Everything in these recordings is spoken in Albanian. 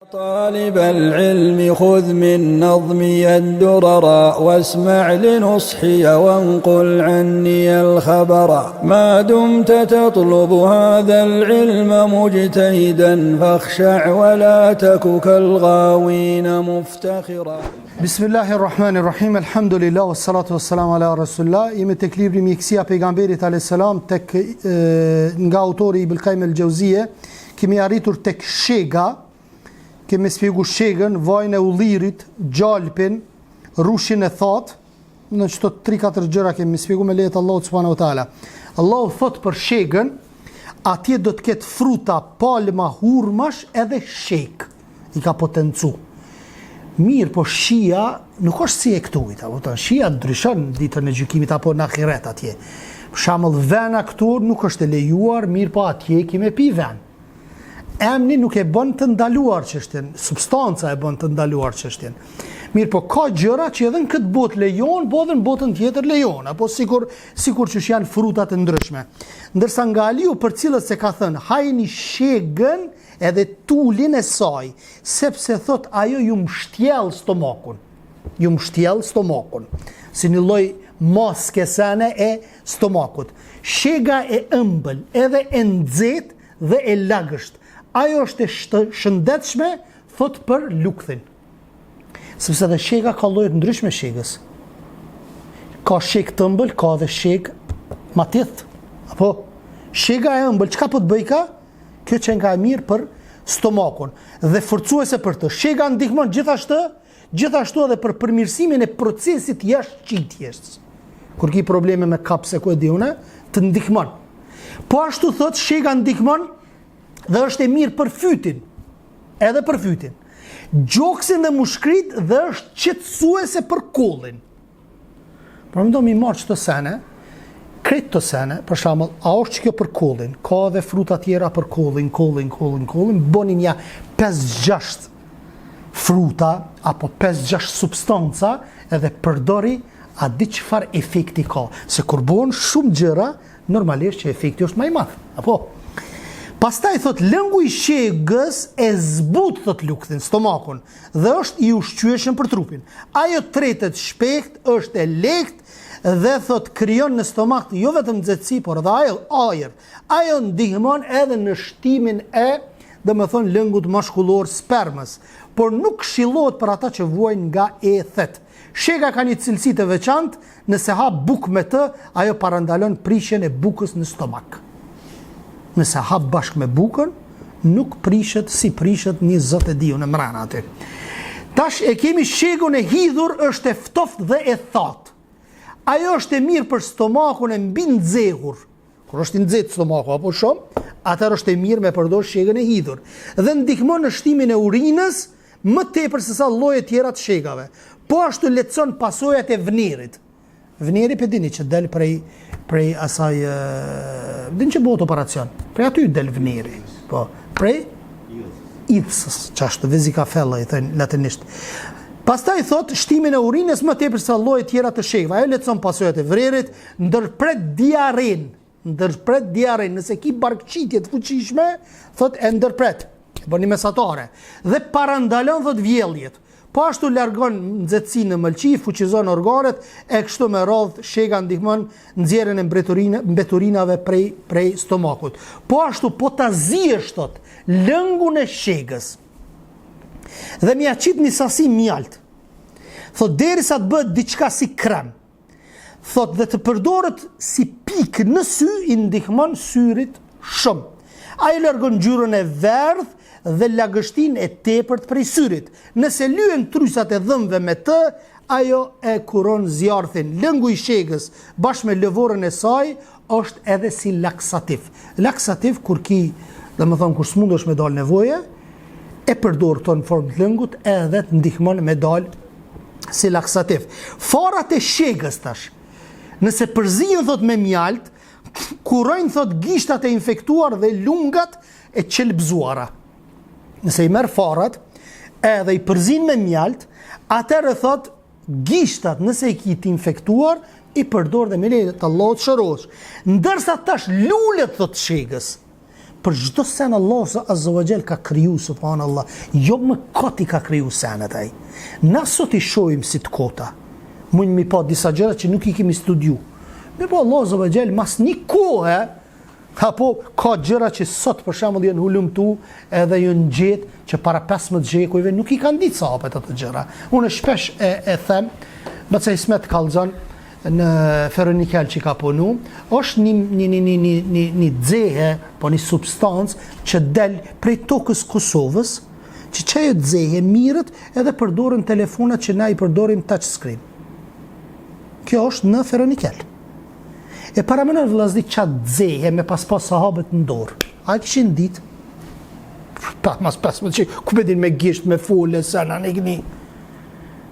طالب العلم خذ من نظمي الدرر واسمع لنصحي وانقل عني الخبر ما دمت تطلب هذا العلم مجتهدا فاخشع ولا تك كالغاوين مفتخرا. بسم الله الرحمن الرحيم الحمد لله والصلاة والسلام على رسول الله. Jemi tek libri Mjekësia e pejgamberit alayhis salam tek nga autori Ibn Qayyim al-Jauziye. Kemi arritur tek shega. Kemi spjegu shegën, vajnë e ullirit, gjalpin, rushin e thatë, në qëto 3-4 gjëra kemi spjegu me lejet Allahu subhanahu wa taala. Allahu thot për shegën, atje do të ketë fruta, palma, hurmash edhe sheg, i ka potencu. Mirë, po shia nuk është si e këtujt, shia ndryshon ditën e gjykimit apo në ahiret atje. Për shembull, vena këtu nuk është e lejuar, mirë po atje kemi pi ven. Emni nuk e bën të ndaluar çështjen, substanca e bën të ndaluar çështjen. Mirë, po ka gjëra që edhe në këtë botë lejon, po edhe në botën tjetër lejon, apo sikur që janë fruta të ndryshme. Ndërsa nga Aliu për cilët se ka thënë, hajni shegën edhe tulin e saj, sepse thot ajo ju mbështjell stomakun. Ju mbështjell stomakun. Si një lloj maskesane e stomakut. Shega e ëmbël, edhe e nxehtë dhe e lagësht. Ajo është e shëndetshme, thot për lukthin. Sepse dhe shega ka lloje të ndryshme shegës. Ka sheg të ëmbël, ka dhe sheg ma thjeshtë. Apo shega e ëmbël, çka po të bëj ka? Kjo që nga e mirë për stomakun dhe forcuese për të. Shega ndihmon gjithashtu edhe për përmirësimin e procesit jashtëqitjes. Kur ki probleme me kapse ku e di une, të ndihmon. Po ashtu thot shega ndihmon dhe është e mirë për fytin, edhe për fytin. Gjoksin dhe mushkrit dhe është qetësuese për kollin. Por më do mi marrë qëto sene, kretë të sene, për shembull, a është që kjo për kollin, ka dhe fruta tjera për kollin, bonin ja 5-6 fruta, apo 5-6 substanca, edhe përdori a di çfarë efekti ka. Se kur bon shumë gjëra, normalisht që efekti është më i madh, apo? Pastaj thot lëngu i shegës e zbut thot lukthin, stomakun, dhe është i ushqyeshëm për trupin. Ajo tretet shpejt, është e lehtë dhe thot krijon në stomak jo vetëm nxehtësi, por edhe ajër. Ajo ndihmon edhe në shtimin e, domethënë lëngut mashkullor spermës, por nuk këshillohet për ata që vuajnë nga e thet. Shega ka një cilësi të veçantë, nëse ha bukë me të, ajo parandalon prishjen e bukës në stomak. Nëse hap bashkë me bukën, nuk prishet si prishet një zot e diu në mrena aty. Tash e kemi shegun e hidhur, është e ftoftë dhe e thatë. Ajo është e mirë për stomakun e mbi nxehur. Kur është i nxehtë stomaku apo shumë, atëherë është e mirë me përdor shegën e hidhur. Dhe ndihmon në shtimin e urinës më tepër se sa lloje tjera të shegave. Po ashtu lehtëson pasojat e vnerit. Vneri pe dini që del prej asaj din që bëhet operacion. Prej aty del vneri. Po, prej idhsës, çashtu vezikafella i thënë latinisht. Pastaj thot shtimin e urinës më tepër se lloje tjera të shegave. Ajo lehtëson pasojat e vrerit, ndërpret diaren, nëse ki barkçitje të fuqishme, thot e ndërpret. Bën një mesatare. Dhe parandalon thot vjelljet. Po ashtu largon nxehtësinë në mëlçi, fuqizon organet, e kështu me radhë shega ndihmon nxjerrjen e mbeturinave prej stomakut. Po ashtu po ta zihesh thot lëngun e shegës. Dhe mi aqit një sasi mjalt. Thot derisa të bëhet diçka si krem. Thot dhe të përdoret si pikë në sy, i ndihmon syrit shumë. Ai largon ngjyrën e verdhë dhe lagështin e tepërt prej syrit. Nëse lyen trysat e dhëmbëve me të, ajo e kuron zjarthin. Lëngu i shegës bashkë me lëvorën e saj është edhe si laksativ. Laksativ kur kur s'mundesh me dal nevoje, e përdor këto në formë të lëngut edhe të ndihmon me dal si laksativ. Farat e shegës tash, nëse përzihen thot me mjalt, kurojnë thot gishtat e infektuar dhe lungat e qelbzuara. Nëse i merr farat edhe i përzin me mjalt, atëherë thot gishtat nëse i kit infektuar i përdor dhe me lejet Allahut shërosh. Ndërsa tash lulet thot shegës për çdo sen Allah Azza wa Jall ka kriju, subhanallah. Jo më kot I ka kriju senet ai. Na sot I shohim si të kota. Mund mi pa disa gjëra që nuk I kemi studiu. Me po Allah Azza wa Jall mas një kohë, apo ka gjëra që sot për shembull janë hulumtu edhe janë gjetë që para 15 gjekujve nuk I kanë ditë sahabët ato gjëra. Unë shpesh e them, Baca Ismet Kallxan në Feronikel që ka punu, është një dzehe, po një substancë që del prej tokës Kosovës, që çajo dzehe mirët edhe përdoren telefonat që na I përdorim touchscreen. Kjo është në Feronikel. E paramenon vëllazni qatë dzehe me pas sahabët në dorë. A kishin ditë? Mas që ku bedin me gisht, me fule, sana, në gni.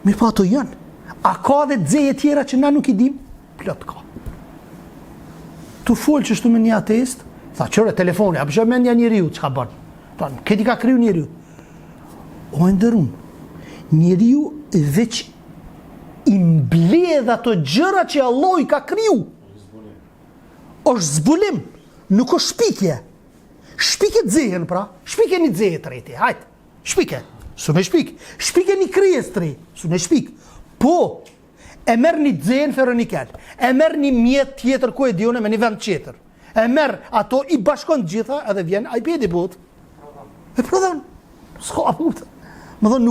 Mirë pa ato janë. A ka dhe dzeje tjera që na nuk I dim? Plot ka. Tu folë që shtu me një ateist, tha qëre telefoni, a përshë mendja njeriu që ka bërë. Tha, këti ka kriju njeriu. O ndërun, njeriu veç I mbledh ato gjëra që Allah I ka kriju. Është zbulim, nuk është shpikje. Shpike dzehen pra, shpike një dzeje të rejti, hajtë, shpike, su me shpik. Shpike një kryes të rej, su me shpik. Po, e merë një dzeje në Feronikel, e merë një mjetë tjetër ku e dione me një vend tjetër. E merë ato I bashkon gjitha edhe vjen iPad I bot. E prodhon, s'ka putë. Më thonë,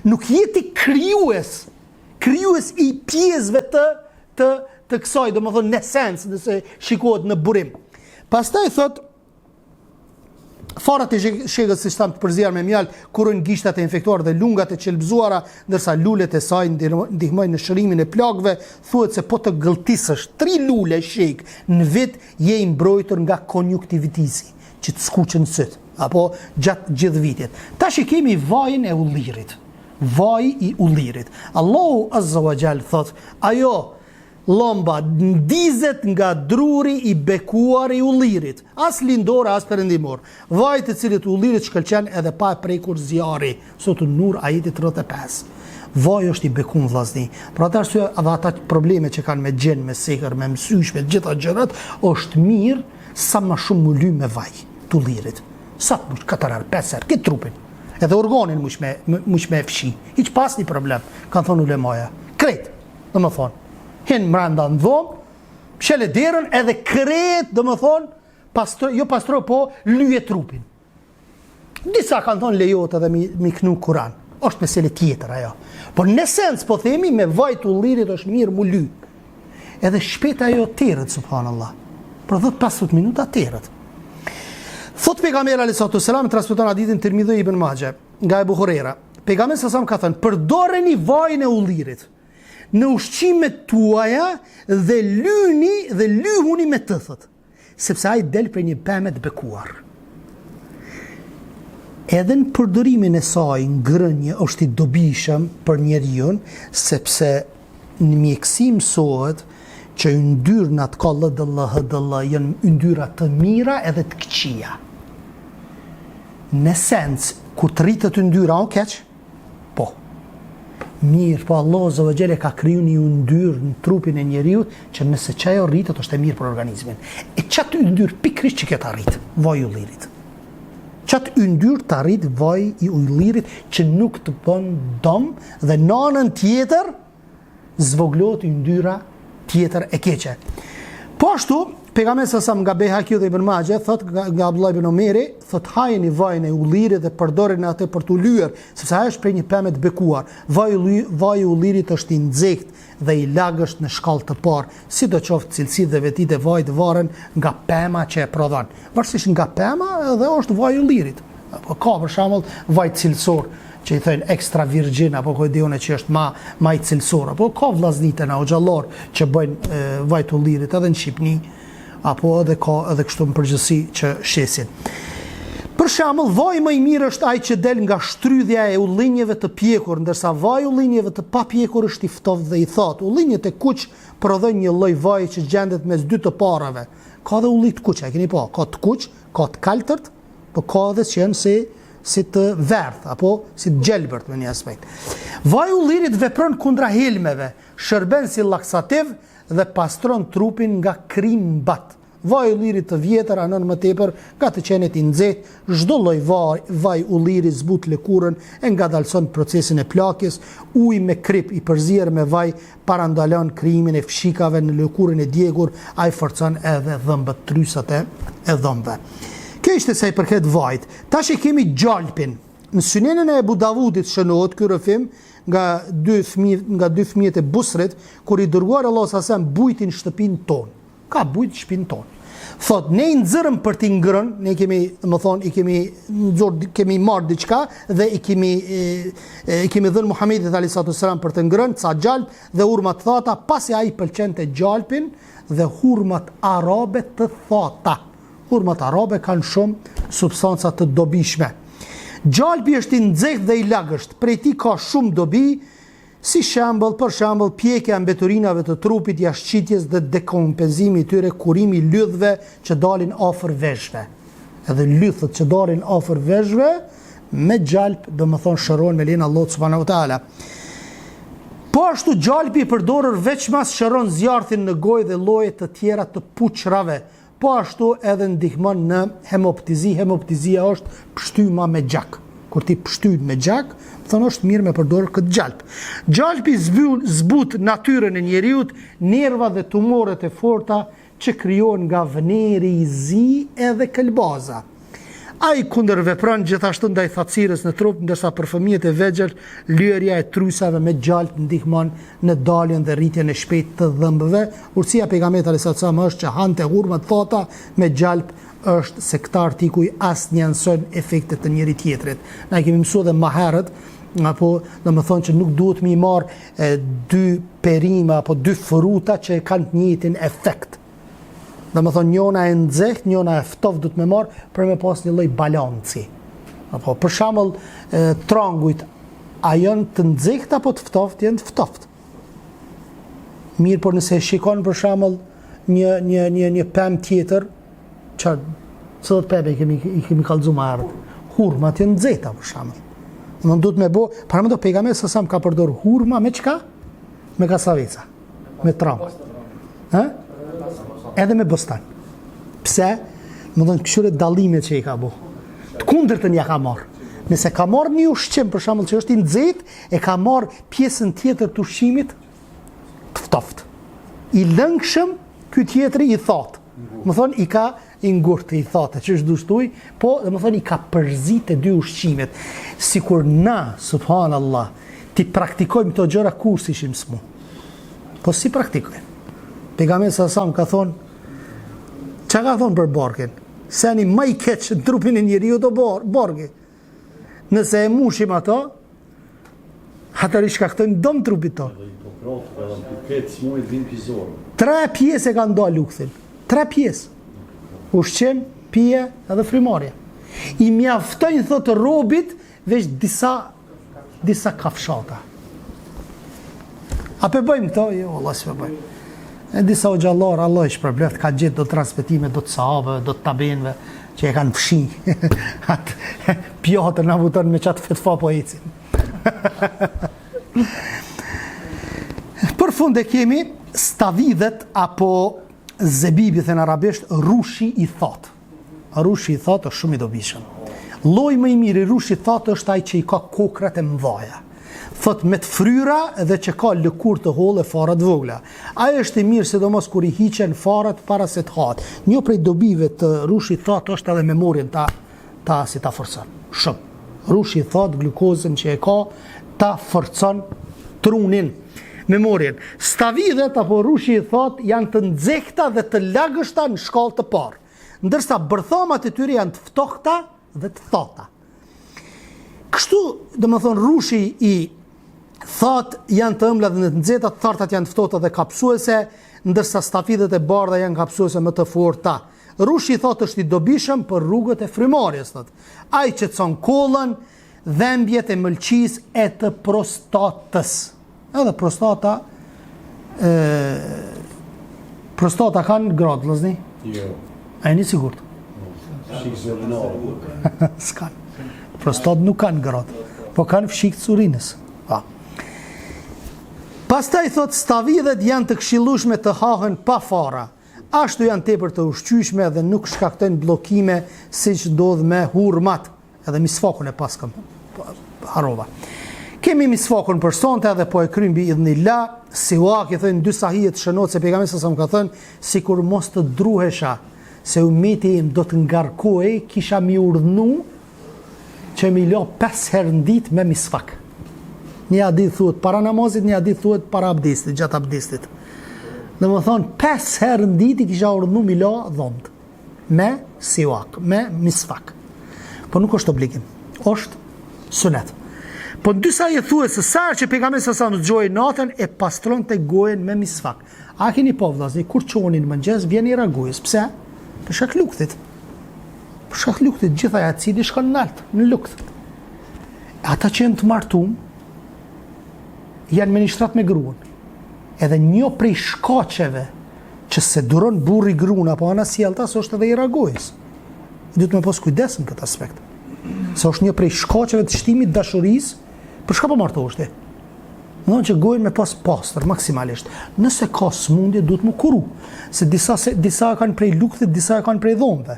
nuk jeti kryues I pjesëve të kësaj, do më thonë në sens, nëse shikohet në burim. Pastaj thot, farat e shegës si shtam të përzjarë me mjalë, kurën gishtat e infektuar dhe lungat e qelbzuara, ndërsa lulet e saj ndihmojnë në shërimin e plagëve, thuhet se po të gëlltisësh 3 lule sheg në vit je I mbrojtur nga konjunktivitisi, që të skuqen syt, apo gjatë gjithë vitit. Tash I kemi vajin e ullirit. Vaj I ullirit. Allahu Azza wa Jall thot, ajo lomba ndizet nga druri I bekuar I ullirit. As lindor, as perëndimor. Vaj të cilit ullirit shkëlqen edhe pa e prekur zjarri. Sot Nur ajeti 35. Vaj është I bekun vllazni. Për atë arsye edhe ata probleme që kanë me gjën, me sekër, me mësysh, me gjitha gjërat, është mirë sa më shumë mu ly me vaj të ullirit. Sa të mush 4 herë, 5 herë, këtë trupin. Edhe organin mush me fshi. Hiç pas një problem, kanë thonë ulemaja. Kret, do më thonë. Hen mranda në dhomë, pshele derën edhe kret, do më thonë, jo pastro, po lyje trupin. Disa kanë thonë lejot edhe mi knu Kuran. Është mesele tjetër ajo. Por në sens, po themi, me vajt ullirit është mirë mu ly. Edhe shpet ajo terët, subhanallah. Për 10-15 minuta terët. Thot pejgamberi alayhis salam transmeton hadithin Tirmidhi ibn Majah nga Abu Huraira. Pejgamberi sa ka thënë, përdoreni vajin e ullirit në ushqimet tuaja dhe lyhuni me të, thot, sepse ai del për një pemë të bekuar. Edhe në përdorimin e saj ngrënje është I dobishëm për njeriu, sepse në mjeksi mësohet që yndyrnat ka lëdëllë janë yndyra të mira edhe të këqija. Në sens, ku të rritët yndyra, o keq? Po. Mirë, po Allah Azza wa Jall ka kriju një yndyr në trupin e njeriu që nëse çajo rritët është e mirë për organizmin. E çatë yndyr pikrisht që këtë arrit, vaj I ullirit. Çatë yndyr të arrit vaj I ullirit që nuk të bën dom dhe në anën tjetër zvoglohet yndyra tjetër e keqe. Po ashtu, pejgamberi sa nga Behakiu dhe Ibn Majah thot nga Abdullah ibn Omeri, thot hajeni vajin e ullirit dhe përdorini atë për t'u lyer, sepse ai është prej një pemë të bekuar. Vaji I ullirit është I nxehtë dhe I lagësht në shkallë të parë, sidoqoftë cilësitë dhe vetitë e vajit varen nga pema që e prodhon. Varësisht nga pema edhe është vaji I ullirit. Ka për shembull vaj cilësor që I thënë extra virgin, apo ko dione që është ma I cilësor, apo ka vllaznite na o gjallor që bëjnë vaj të ullirit edhe në Shqipni, apo edhe ka edhe kështu në përgjithësi që shesin. Për shembull, vaji më I mirë është ai që del nga shtrydhja e ullinjeve të pjekur, ndërsa vaji I ullinjeve të papjekur është I ftohtë dhe I thatë. Ullinjet e kuq prodhojnë një lloj vaji që gjendet mes dy të parave. Ka dhe ulli të kuq, e keni pa, ka të kuq, ka të kaltërt, po ka edhe që janë si të verdh, apo si të gjelbërt me një aspekt. Vaji I ullirit vepron kundra helmeve, shërben si laksativ dhe pastron trupin nga krim mbat. Vaj ullirit të vjetër anon më tepër nga të qenet I nxehtë, çdo lloj vaj ulliri zbut lëkurën e ngadalson procesin e plakjes. Uji me krip I përzier me vaj parandalon krijimin e fshikave në lëkurën e djegur, ai forcon edhe dhëmbët, trysat e dhëmbëve. Kjo ishte sa I përket vajit. Tash e kemi gjalpin. Në Sunenën e Abu Davudit shënohet ky rrëfim nga dy fëmijët e Busrit, kur I dërguar Allah sa bujtin shtëpinë tonë. Ka bujt shtëpinë tonë. Thot, ne I nxërëm për t'i ngrën, ne kemi marrë diçka dhe I kemi dhënë Muhamedit alayhi salatu wasalam për të ngrën ca gjalp dhe hurma të thata, pasi ai pëlqente gjalpin dhe hurmat arabe të thata. Hurmat arabe kanë shumë substanca të dobishme. Gjalpi është I nxehtë dhe I lagësht, prej tij ka shumë dobi, si për shembull pjekja e mbeturinave të trupit, jashtëqitjes dhe dekompenzimi I tyre, kurimi I lythëve që dalin afër veshëve. Edhe lythët që dalin afër veshëve me gjalp, domethënë shërohen me lejen e Allahut subhanahu wa taala. Po ashtu gjalpi I përdorur veçmas shëron zjarthin në gojë dhe lloje të tjera të puçrave. Po ashtu edhe ndihmon në hemoptizi. Hemoptizia është pshtyma me gjak. Kur ti pshtyt me gjak, thonë është mirë me përdorur këtë gjalp. Gjalpi zbut natyrën e njeriut, nerva dhe tumoret e forta që krijohen nga vneri I zi edhe këlbaza. Ai kundërvepron gjithashtu ndaj thatësirës në trup, ndërsa për fëmijët e vegjël lyerja e trysave me gjalp ndihmon në daljen dhe rritjen e shpejtë të dhëmbëve. Urtësia e pejgamberit alayhis salam është që hante hurma të thata me gjalp, është se këta artikuj as njanson efektet të njëri tjetrit. Na kemi mësuar edhe më herët, apo domethënë që nuk duhet mi marr dy perime apo dy fruta që kanë të njëjtin efekt. Domethënë njëna e nxehtë, njëna e ftoftë duhet me marr për me pas një lloj balanci. Apo për shembull trangujt, a janë të nxehtë apo të ftoftë? Janë të ftoft. Mirë, por nëse shikon për shembull një pemë tjetër, çfarë pemë kemi kallëzuar më herët? Hurmat janë nxehta për shembull. Domethënë duhet me bë, para më do pejgamberi sa ka përdor hurma me çka? Me kasavica, me trang. Edhe me bostan. Pse? Më dhënë këshyre dallimet që I ka bo. Të kundërtën ja ka marrë. Nëse ka marrë një ushqim, për shembull që është I nxehtë, e ka marrë pjesën tjetër të ushqimit të ftoftë. I lëngshëm, ky tjetri I thatë. Më thonë I ka I ngurtë, I thatë, që është dushtuj, po dhe më thonë I ka përzit e dy ushqimet. Sikur na, subhanallah, ti praktikojmë të gjëra kur si ishim smu. Po si praktikojmë? Pejgamberi sa ka thonë, çka ka thonë për borgen? Seni më I keq në trupin e njeriu do borgi. Nëse e mushim ato, atëri shkaktojnë dëm trupit tonë. 3 pjesë e kanë dalë lukthin. 3 pjesë. Ushqim, pije edhe frymarrje. I mjaftojnë thotë robit veç disa kafshata. A pe bëjmë këto? Jo, Allah s'pe bëjmë. E disa o gjallar, Allah I shpërbleft, ka gjithë do transmetime, do të sahabëve, do të tabenve, që e kanë fshi. Atë pjatër në vuton me qatë fetfa po ecin. Për fund e kemi stavidhet apo zebibit në arabisht, rushi I thatë. Rushi I thatë është shumë I dobishëm. Lloji më I mirë I rushi I thatë është ai që I ka kokrat e mëdha. Thot me të fryra dhe që ka lëkur të hollë e farat vogla. Ai është I mirë sidomos kur I hiqen farat para se të hahet. Një prej dobive të rushit thatë është edhe memorien si ta forcon. Shumë. Rushi I thatë glukozën që e ka ta forcon trunin, memorien. Stavidhet apo rushi I thatë janë të nxehta dhe të lagështa në shkallë të parë, ndërsa bërthamat e tyre janë të ftohta dhe të thata. Kështu, domethënë rushi I thatë janë të ëmbla dhe të nxehta, të thartat janë të ftohta dhe kapsuese, ndërsa stavidhet e bardha janë kapsuese më të forta. Rushi I thatë është I dobishëm për rrugët e frymarrjes, thotë. Ai qetson kollën, dhembjet e mëlçisë e të prostatës. Edhe prostata kanë gradë, vëllazëni? Jo. A jeni sigurt? S'kan. Prostat nuk kanë gradë, po kanë fshikë të urinës. Pastaj thot stavidhet janë të këshillueshme të hahen pa fara. ashtu janë tepër të ushqyeshme dhe nuk shkaktojnë bllokime siç ndodh me hurmat. Edhe misfakun e paskëm harova. Kemi misfakun për sonte dhe po e kryjm bi idhnillah. Siwak i thënë dy sahije të shënot se pejgamberi sa më ka thënë sikur mos të druhesha se ummeti im do të ngarkohej, kisha mi urdhnu që mi lo 5 herë në ditë me misfak. Një hadith thuhet para namazit, një hadith thuhet para abdestit, gjatë abdestit. Dhe më thonë 5 herë në ditë i kisha urdhnu mi lo dhomët me siwak, me misfak. Po nuk është obligim, është sunet. Po në dysa i thuhet se sa që pejgamberi sa në gjojë natën e pastron të gojen me misfak. A keni po vllazni, kur çonin mëngjes vjen i ragujës. Pse? Për shkak luktit. Për shkak luktit gjithaj acidi shkon në lukt. Ata që janë të martuar janë ministrat me gruan. Edhe një prej shkaqeve që se duron burri gruan apo ana sjelltas është edhe i ragujës. Duhet me pas kujdes në këtë aspekt. Se është një prej shkaqeve të shtimit dashurisë. Për shka po martoheshti? Në që gojnë me pas pastër, maksimalisht. Nëse ka smundje, duhet më kuru. Se disa kanë prej luktit, disa kanë prej dhomëve.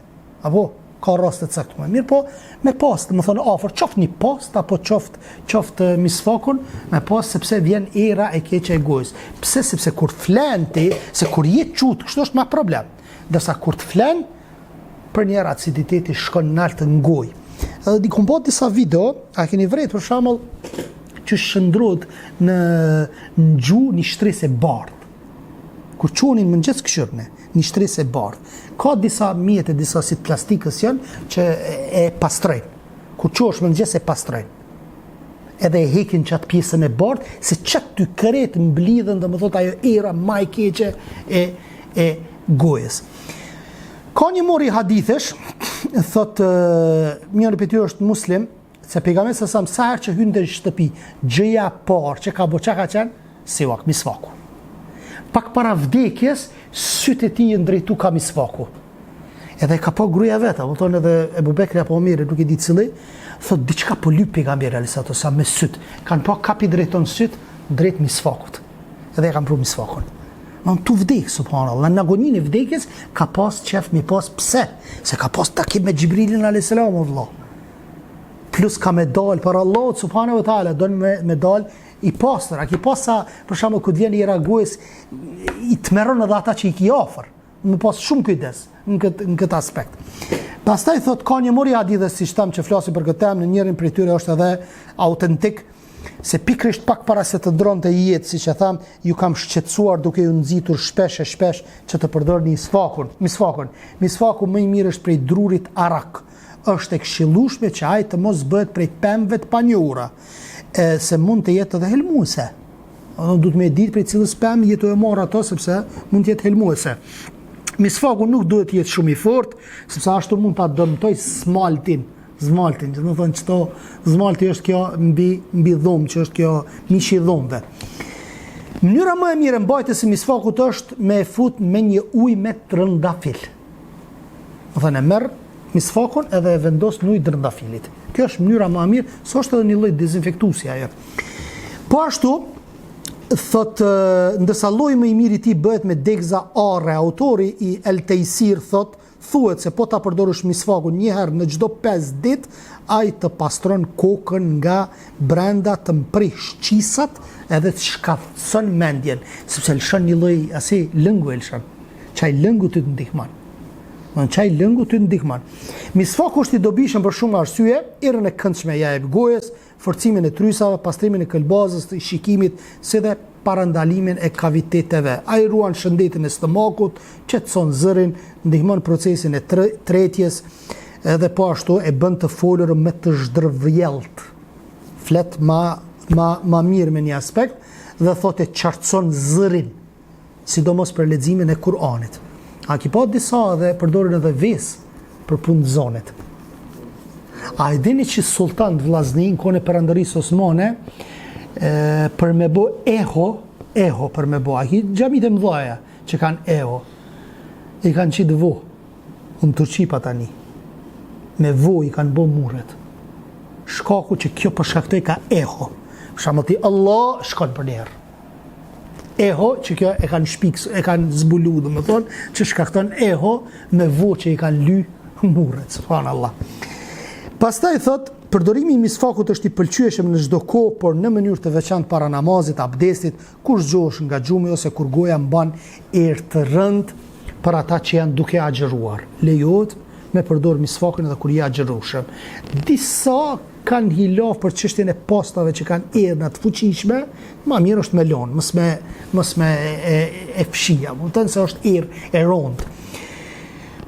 Apo, ka raste të caktuara. Mirë po, me pastë, më thonë afër, qoftë një pastë, apo qoftë misfakun, me pastë sepse vjen era e keqe e gojës. Pse? Sepse kur të flen ti, se kur je qutë, kështu është ma problem. Dërsa kur të flen, për njerë aciditeti shkon naltë në gojë. Edhe di kompo disa video, a keni vrejt për shembull që shndrohet në gjuhë një shtresë e bardhë. Kur çonin mëngjes këshirne, një shtresë e bardhë. Ka disa mjete, disa si plastikës janë që e pastrojnë. Kur çosh mëngjes e pastrojnë. Edhe e hekin qatë pjesën e bardhë, se qatë ty kretë mblidhen dhe më thot ajo era ma e keqe e gojës. Ka një mori hadithesh, thot njëri prej tyre është muslim, se pejgamberi sa herë që hyn në shtëpi, gjëja e parë që ka bëu çka ka qenë siwak, misfaku. Pak para vdekjes, sytë e tij janë drejtu ka misfaku. Edhe ka po gruaja vet, apo thonë edhe Ebu Bekri apo Omeri, nuk e di cili, thot diçka po lyp pejgamberi alayhisalatu sa me syt. Kan po kapi drejton syt drejt misfakut. Edhe e kanë pru misfakun. Në tu vdek, subhanallah, në agoninë e vdekjes ka pas qef mi pas pse? Se ka pas takim me Gjibrilin a.s. Allah. Plus ka me dal për Allah, subhanahu wa ta'ala, do me dal i pastër. A ki pas sa, për shembull, kur vjen i ragujës, i tmeron edhe ata që i ki afër. Më pas shumë kujdes në këtë aspekt. Pastaj thot ka një mori hadithe si shtam që flasim për këtë temë, në njërin prej tyre është edhe autentik. Se pikrisht pak para se të ndronte jetë, siç e tham, ju kam shqetësuar duke ju nxitur shpesh që të përdorni misfakun. Misfaku më i mirë është prej drurit arak. Është e këshillueshme që ai të mos bëhet prej pemëve të panjohura, se mund të jetë edhe helmuese. Duhet me ditë prej cilës pemë jetu e marr ato sepse mund të jetë helmuese. Misfaku nuk duhet të jetë shumë i fortë, sepse ashtu mund ta dëmtoj smaltin, që do thonë çto zmalti është kjo mbi dhomë, që është kjo mishi i dhomëve. Mënyra më e mirë mbajtjes së misfakut është me e fut me një ujë me trëndafil. Do thonë merr misfakun edhe e vendos në ujë trëndafilit. Kjo është mënyra më e mirë, s'është edhe një lloj dezinfektuesi ajo. Po ashtu thot ndërsa lloji më i mirë i tij bëhet me degza arre, autori i El Teisir thuhet se po ta përdorësh misfakun një herë në çdo 5 ditë, ai të pastron kokën nga brenda, të mprish qisat edhe të shkatëson mendjen, sepse lëshon një lloj asi lëngu lëshon. Çaj lëngu ty të ndihmon. Çaj lëngu ty të ndihmon. Misfaku është i dobishëm për shumë arsye, erën e këndshme ja e gojës, forcimin e trysave, pastrimin e këlbazës, të shikimit, si dhe parandalimin e kaviteteve. Ai ruan shëndetin e stomakut, qetëson zërin, ndihmon procesin e tretjes, edhe po ashtu e bën të folur me të zhdrvjellët. Flet ma mirë me një aspekt dhe thotë qartëson zërin, sidomos për leximin e Kur'anit. A ki pa disa dhe përdorin edhe vesë për punë të zonit. A e dini që sultan vllaznin kone perandorisë osmane për me bo eho për me bo, a ki xhamit e mdhaja që kanë eho, i kanë qitë vo, në Turqi pa tani, me vo i kanë bo muret. Shkaku që kjo përshkaktoj ka eho, shamëti Allah shkon për njerë. eho, që kjo e kanë shpik, e kanë zbulu, dhe më thonë, që shkakton eho me voqe i kanë ly murret, subhanallah. Pastaj thot, përdorimi i misfakut është i pëlqyeshëm në çdo kohë, por në mënyrë të veçantë para namazit, abdestit, kur zgjohesh nga xhumi ose kur goja mban erë të rënd për ata që janë duke agjëruar. Lejohet me përdor misfakun edhe kur je agjërueshëm. Disa kanë hilaf për çështjen e pastave që kanë erëna të fuqishme, më mirë është me lon, mos me e fshija, kupton se është erë e rëndë.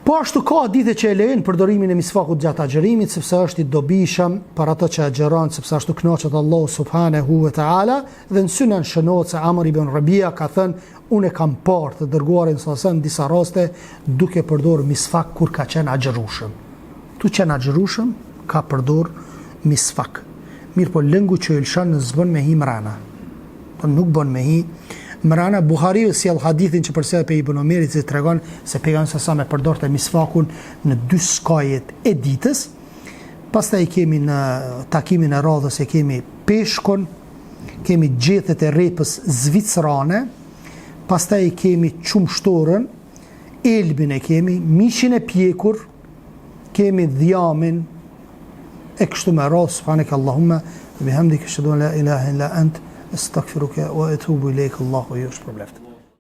Po ashtu ka dite që e lejnë përdorimin e misfakut gjatë agjërimit, sepse është i dobishëm për ato që agjëron, sepse ashtu kënaqet Allahu subhanahu wa taala, dhe në Sunan shënohet se Amr ibn Rabia ka thënë, unë e kam parë të dërguarin sallallahu në disa raste duke përdorur misfak kur ka qenë agjërueshëm. Tu qenë agjërueshëm ka përdor misfak. Mirë po lëngu që e lëshon në zbën me hi mrana. Po nuk bën me hi mrana. Buhariu sjell hadithin që përse pe Ibn Omerit që tregon se pejgamberi sa me përdorte misfakun në 2 skajet e ditës. Pastaj kemi në takimin e radhës e kemi peshkun, kemi gjethet e repës zvicrane, pastaj kemi qumshtorën, elbin e kemi, mishin e pjekur, kemi dhjamin e kështu me radhë. Subhanak Allahumma bihamdika ashhadu an la ilaha illa ant astaghfiruka wa atubu ilayk. Allahu ju shpërblet.